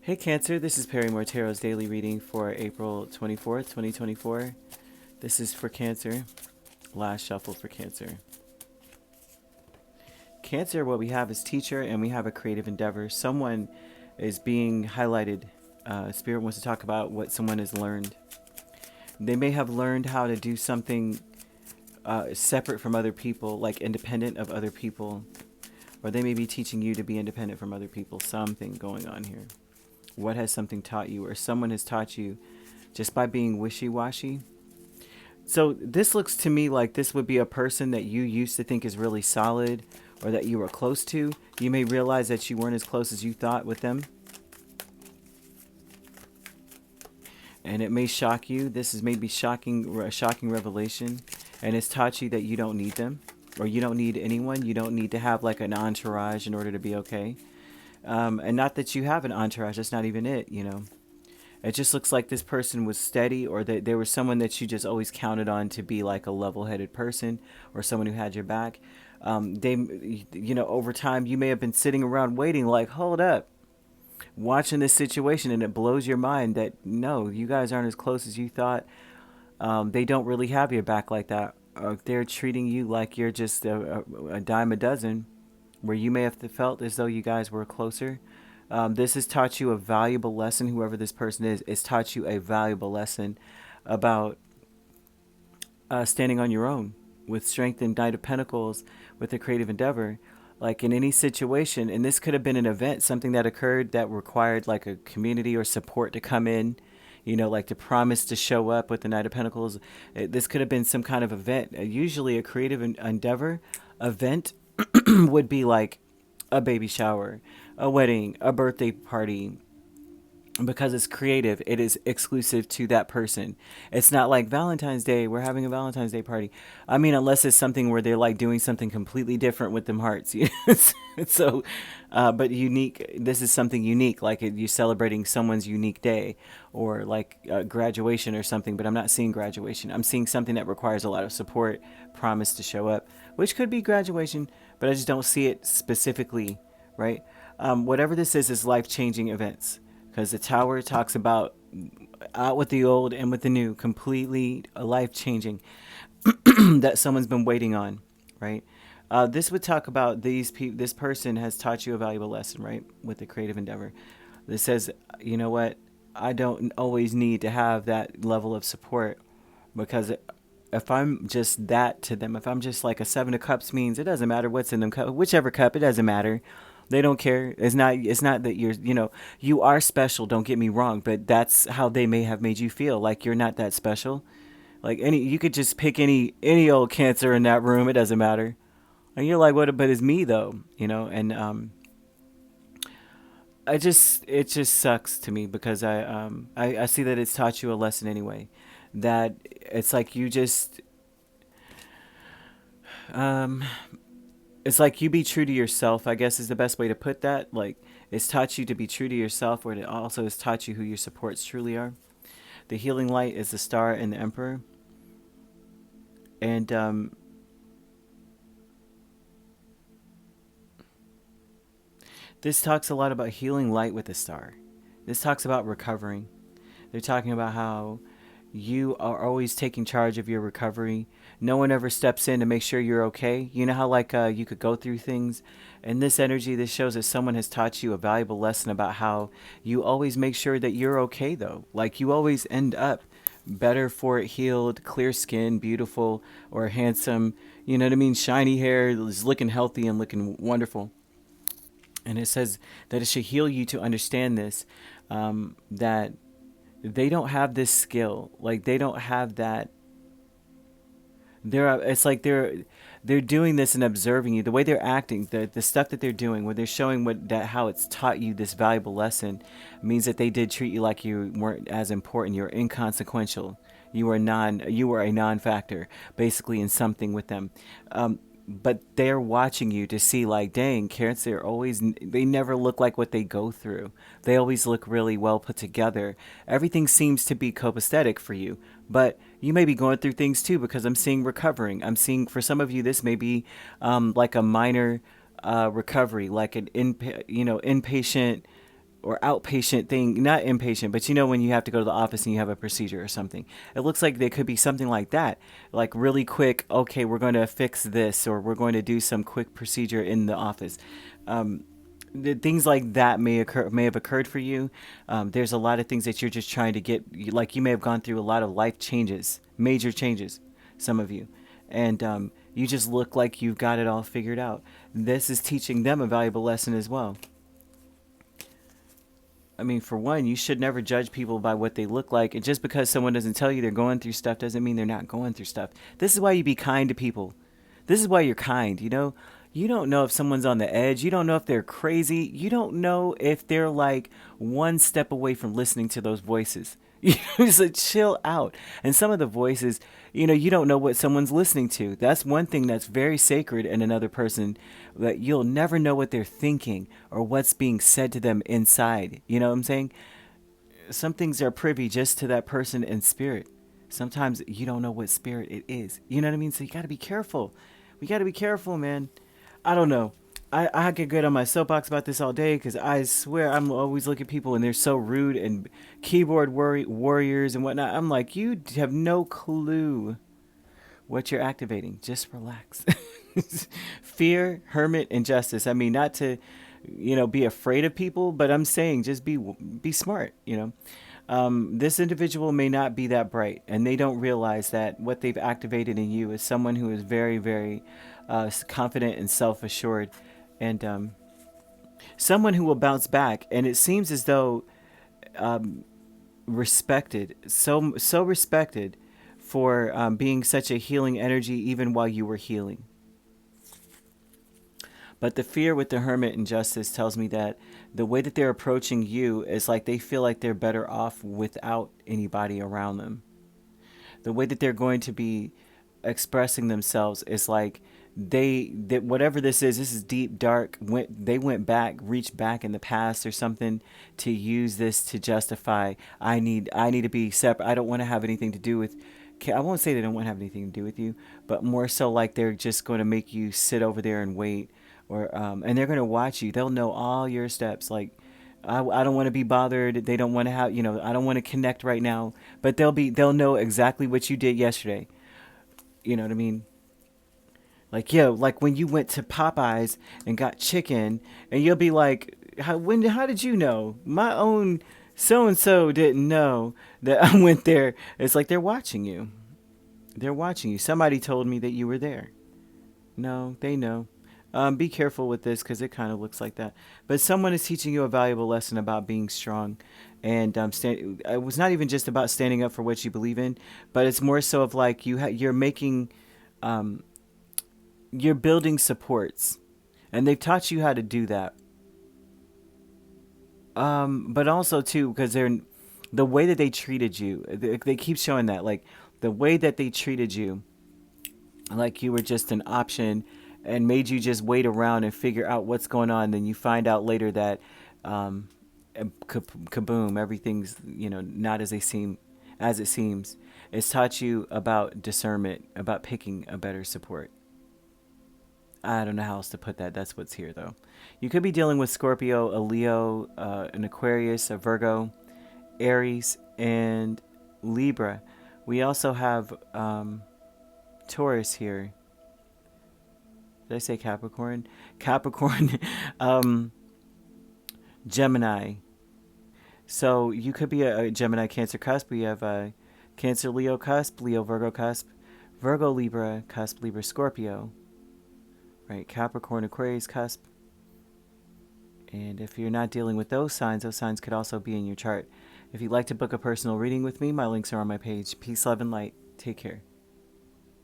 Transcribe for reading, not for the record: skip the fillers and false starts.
Hey Cancer, this is Perrymore Tarot's daily reading for April 24th, 2024. This is for Cancer. Last shuffle for Cancer. Cancer, what we have is teacher and we have a creative endeavor. Someone is being highlighted. Spirit wants to talk about what someone has learned. They may have learned how to do something separate from other people, like independent of other people. Or they may be teaching you to be independent from other people. Something going on here. What has something taught you, or someone has taught you just by being wishy-washy? So this looks to me like this would be a person that you used to think is really solid, or that you were close to. You may realize that you weren't as close as you thought with them. And it may shock you. This is maybe a shocking revelation. And it's taught you that you don't need them, or you don't need anyone. You don't need to have like an entourage in order to be okay. And not that you have an entourage, that's not even it, you know. It just looks like this person was steady, or that there was someone that you just always counted on to be like a level-headed person, or someone who had your back. Over time, you may have been sitting around waiting like, hold up, watching this situation, and it blows your mind that, no, you guys aren't as close as you thought. They don't really have your back like that. They're treating you like you're just a dime a dozen, where you may have felt as though you guys were closer. This has taught you a valuable lesson. Whoever this person is, it's taught you a valuable lesson about standing on your own with strength and Knight of Pentacles with a creative endeavor. Like in any situation, and this could have been an event, something that occurred that required like a community or support to come in, you know, like to promise to show up with the Knight of Pentacles. This could have been some kind of event. Usually a creative endeavor event would be like a baby shower, a wedding, a birthday party. Because it's creative, it is exclusive to that person. It's not like Valentine's Day, we're having a Valentine's Day party. I mean, unless it's something where they're like doing something completely different with them hearts. So, but unique, this is something unique, like you're celebrating someone's unique day, or like graduation or something. But I'm not seeing graduation. I'm seeing something that requires a lot of support, promise to show up, which could be graduation, but I just don't see it specifically, right? Whatever this is life-changing events. Because the Tower talks about out with the old and with the new, completely life-changing, that someone's been waiting on, right? This would talk about this person has taught you a valuable lesson, right, with the creative endeavor. This says, you know what, I don't always need to have that level of support, because if I'm just that to them, if I'm just like a Seven of Cups, means it doesn't matter what's in them, whichever cup, it doesn't matter. They don't care. It's not that you're, you are special, don't get me wrong, but that's how they may have made you feel, like you're not that special. Like you could just pick any old Cancer in that room, it doesn't matter. And you're like, what, but it's me though, and it just sucks to me, because I see that it's taught you a lesson anyway. That it's like you just it's like you be true to yourself, I guess is the best way to put that. Like, it's taught you to be true to yourself, or it also has taught you who your supports truly are. The healing light is the Star and the Emperor. And this talks a lot about healing light with the Star. This talks about recovering. They're talking about how you are always taking charge of your recovery. No one ever steps in to make sure you're okay. You know how like you could go through things. And this energy, this shows that someone has taught you a valuable lesson about how you always make sure that you're okay though. Like you always end up better for it, healed, clear skin, beautiful, or handsome. You know what I mean? Shiny hair, is looking healthy and looking wonderful. And it says that it should heal you to understand this, that they don't have this skill. Like they don't have that. It's like they're doing this and observing you. The way they're acting, the stuff that they're doing, where they're showing how it's taught you this valuable lesson, means that they did treat you like you weren't as important. You're inconsequential. You were a non-factor, basically, in something with them. But they're watching you to see, like, dang, Cancer they never look like what they go through. They always look really well put together. Everything seems to be copacetic for you, but you may be going through things too, because I'm seeing recovering. I'm seeing, for some of you, this may be like a minor recovery, like an inpatient or outpatient thing, not inpatient, but you know when you have to go to the office and you have a procedure or something. It looks like they could be something like that, like really quick. Okay, we're going to fix this, or we're going to do some quick procedure in the office. Things like that may have occurred for you. There's a lot of things that you're just trying to get. Like you may have gone through a lot of life changes, major changes, some of you, and you just look like you've got it all figured out. This is teaching them a valuable lesson as well. I mean, for one, you should never judge people by what they look like. And just because someone doesn't tell you they're going through stuff doesn't mean they're not going through stuff. This is why you be kind to people. This is why you're kind, you know? You don't know if someone's on the edge. You don't know if they're crazy. You don't know if they're like one step away from listening to those voices. You know, just like chill out. And some of the voices, you know, you don't know what someone's listening to. That's one thing that's very sacred in another person, that you'll never know what they're thinking or what's being said to them inside. You know what I'm saying? Some things are privy just to that person in spirit. Sometimes you don't know what spirit it is. You know what I mean? So you got to be careful. We got to be careful, man. I don't know. I get good on my soapbox about this all day because I swear I'm always looking at people and they're so rude and keyboard warriors and whatnot. I'm like, you have no clue what you're activating. Just relax. Fear, hermit, and justice. I mean, not to, you know, be afraid of people, but I'm saying just be smart, you know. This individual may not be that bright, and they don't realize that what they've activated in you is someone who is very, very confident and self-assured, and someone who will bounce back. And it seems as though respected, so respected for being such a healing energy, even while you were healing. But the fear with the hermit and justice tells me that the way that they're approaching you is like they feel like they're better off without anybody around them. The way that they're going to be expressing themselves is like that whatever this is deep, dark. They reached back in the past or something to use this to justify. I need to be separate. I don't want to have anything to do with. I won't say they don't want to have anything to do with you, but more so like they're just going to make you sit over there and wait. Or and they're going to watch you. They'll know all your steps. Like, I don't want to be bothered. They don't want to have, you know, I don't want to connect right now. But they'll know exactly what you did yesterday. You know what I mean? Like, yo, like when you went to Popeyes and got chicken, and you'll be like, how did you know? My own so-and-so didn't know that I went there. It's like they're watching you. They're watching you. Somebody told me that you were there. No, they know. Be careful with this because it kind of looks like that. But someone is teaching you a valuable lesson about being strong. And it was not even just about standing up for what you believe in, but it's more so of like you're making, you're building supports. And they've taught you how to do that. But also, too, because the way that they treated you, they keep showing that. Like, the way that they treated you, like you were just an option, and made you just wait around and figure out what's going on. Then you find out later that, kaboom, everything's, you know, not as it seems. It's taught you about discernment, about picking a better support. I don't know how else to put that. That's what's here, though. You could be dealing with Scorpio, a Leo, an Aquarius, a Virgo, Aries, and Libra. We also have Taurus here. Did I say Capricorn? Capricorn, Gemini. So you could be a Gemini Cancer cusp. We have a Cancer Leo cusp, Leo Virgo cusp, Virgo Libra cusp, Libra Scorpio. Right, Capricorn Aquarius cusp. And if you're not dealing with those signs could also be in your chart. If you'd like to book a personal reading with me, my links are on my page. Peace, love, and light. Take care.